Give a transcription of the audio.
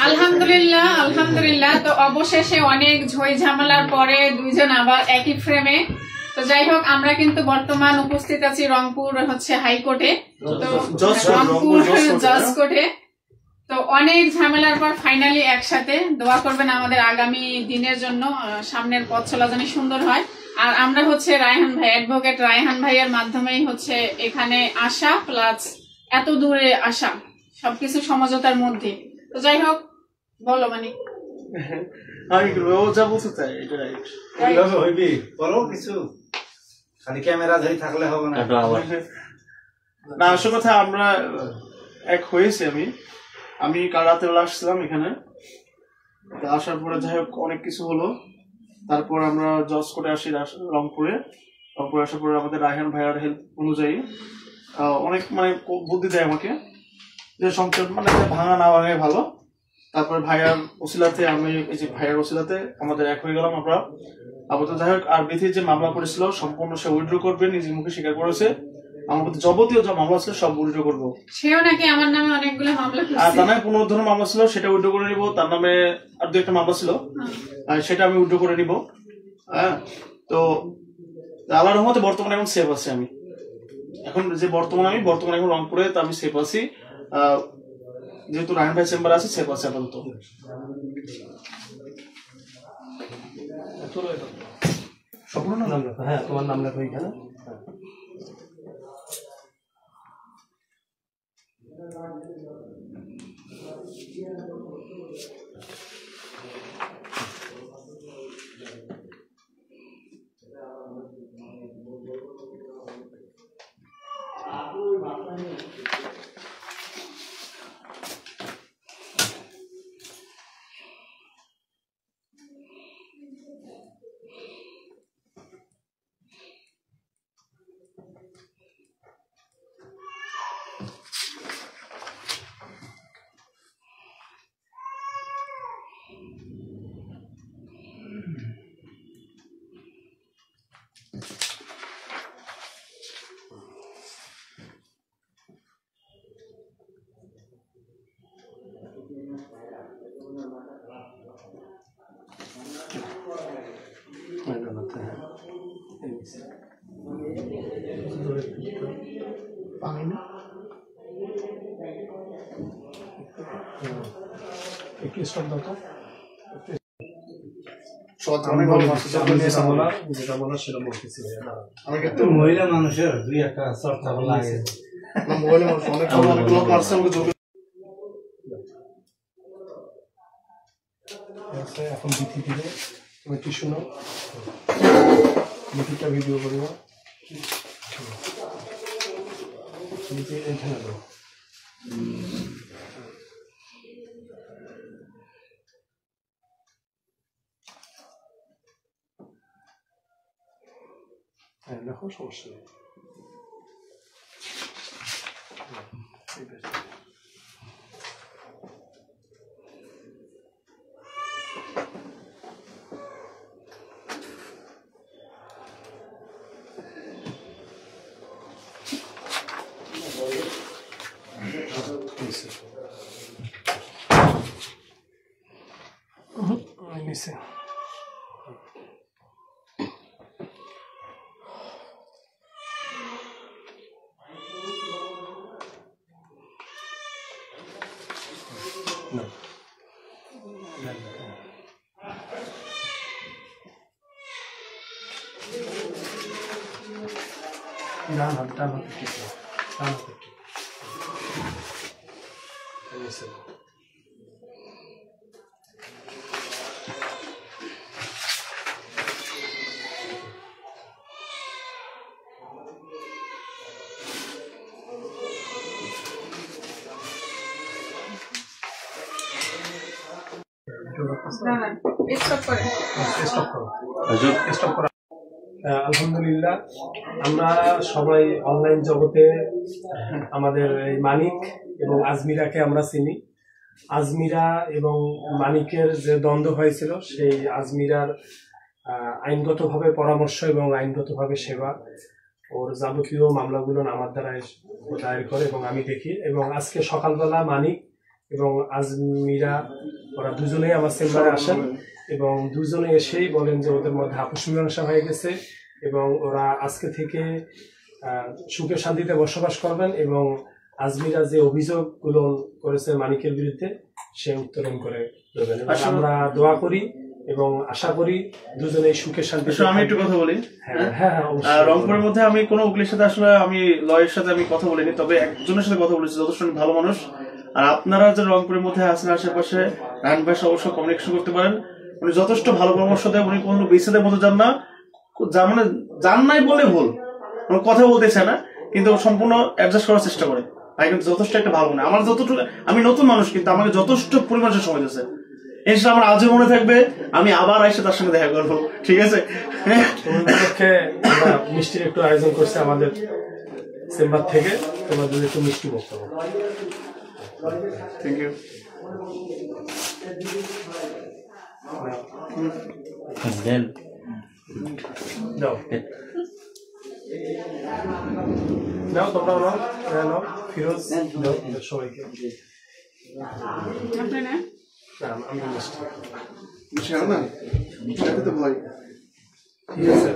আলহামদুলিল্লাহ আলহামদুলিল্লাহ। তো অবশেষে অনেক ঝই ঝামেলার পরে দুইজন আবার একই ফ্রেমে। তো যাই হোক, আমরা কিন্তু বর্তমান উপস্থিত আছি রংপুর হাইকোর্টে, তো রংপুর জজ কোর্টে। তো অনেক ঝামেলার পর ফাইনালি একসাথে। দোয়া করবেন আমাদের আগামী দিনের জন্য, সামনের পথ চলা যেন সুন্দর হয়। আর আমরা রায়হান ভাই, অ্যাডভোকেট রায়হান ভাইয়ের মাধ্যমেই এখানে আসা, প্লাস এত দূরে আসা, সবকিছু সমঝোতার মধ্যে। তো যাই হোক, বলো মানে আমি যা বলতে চাই এটা রাইট হইবি, বলো কিছু, খালি ক্যামেরা ধরে থাকলে হবে না। না, আসল কথা আমরা এক হয়েছি। আমি কাল রাতে আসছিলাম এখানে, আসার পরে যাই হোক অনেক কিছু হলো। তারপর আমরা জজ কোর্টে আসি রংপুরে আসার পরে আমাদের রায়হান ভাইয়ার হেল্প অনুযায়ী অনেক বুদ্ধি দেয় আমাকে, যে সংসার ভাঙা না ভাঙাই ভালো। তারপর ভাইয়ার ওসিলাতে আমাদের এক হয়ে গেলাম আমরা। আপাতত যাই হোক, আর বিথি যে মামলা করেছিল সম্পূর্ণ সে উইথড্র করবে, নিজের মুখে স্বীকার করেছে। আমার প্রতি যাবতীয় যা মামলা ছিল সব উইথড্র করবো। সেও নাকি আমার নামে অনেকগুলো মামলা করেছে। আর তার নামে 15 ধরনের মামলা ছিল, সেটা উইথড্র করে নিব। তার নামে আর 2-1টা মামলা ছিল, সেটা আমি উইথড্র করে নিব। হ্যাঁ, তো আল্লাহর রহমতে বর্তমানে এখন সেফ আছি। আমি এখন এখন রংপুরে, তো আমি সেফ আছি। যেহেতু রায়হান ভাই চেম্বার আছে, সেফ আছে আপাতত। সম্পূর্ণ নাম লেখো। হ্যাঁ, তোমার নাম লেখো এখানে। মহিলা মানুষের 2-1টা চর্চা লাগে। এখন বিথি দিলে তুমি একটু শোনো, বিথিটা ভিডিও করবো। এখানে দাও। হ্যাঁ, দেখো, সমস্যা নেই। নিচে ডান হাত, ডান হাতে ঠিক, ডান হাতে ঠিক। আলহামদুলিল্লাহ, আমরা সবাই অনলাইন জগতে আমাদের এই মানিক এবং আজমিরাকে আমরা চিনি। আজমিরা এবং মানিকের যে দ্বন্দ্ব হয়েছিল, সেই আজমিরার আইনগতভাবে পরামর্শ এবং আইনগতভাবে সেবা, ওর যাবতীয় মামলাগুলো আমার দ্বারা দায়ের করে এবং আমি দেখি। এবং আজকে সকালবেলা মানিক এবং আজমিরা, ওরা দুজনেই আমার চেম্বারে আসেন এবং দুজনে এসেই বলেন যে ওদের মধ্যে আপোষ মীমাংসা হয়ে গেছে এবং ওরা আজকে থেকে সুখে শান্তিতে বসবাস করবেন এবং আজমিরা যে অভিযোগগুলো করেছে মানিকের বিরুদ্ধে সে উত্তোলন করে দেবেন। আমরা দোয়া করি এবং আশা করি দুজনেই সুখে শান্তি। আমি একটু কথা বলি। হ্যাঁ, রংপুরের মধ্যে আমি কোনো উকিলের সাথে আসলে আমি লয়ের সাথে আমি কথা বলিনি, তবে একজনের সাথে কথা বলেছি, যথেষ্ট ভালো মানুষ। আর আপনারা যে রংপুরের মধ্যে আছেন আশেপাশে, রায়হান ভাইয়ের সাথে অবশ্যই কমিউনিকেশন করতে পারেন। উনি যথেষ্ট ভালো পরামর্শ দেয়। উনি কোনো বিচ্ছেদের মতো যান না, মানে যান নাই বলে ভুল, কথা বলতে চায় না, কিন্তু সম্পূর্ণ অ্যাডজাস্ট করার চেষ্টা করে। ভাই কিন্তু যথেষ্ট একটা ভালো মনে। আমার যতটুকু, আমি নতুন মানুষ কিন্তু আমাকে যথেষ্ট পরিমাণের সময় দিয়েছে। এসে আমার আজও মনে থাকবে, আমি আবার এসে তার সঙ্গে দেখা করবো। ঠিক আছে, মিষ্টির একটু আয়োজন করছে আমাদের চেম্বার থেকে, তোমাদের একটু মিষ্টি বক্তব্য। Thank you. নাও তোমরা নাও, ফিরোজ দাও সবাইকে। আমরা মিষ্টি না তো ভয়। ঠিক আছে।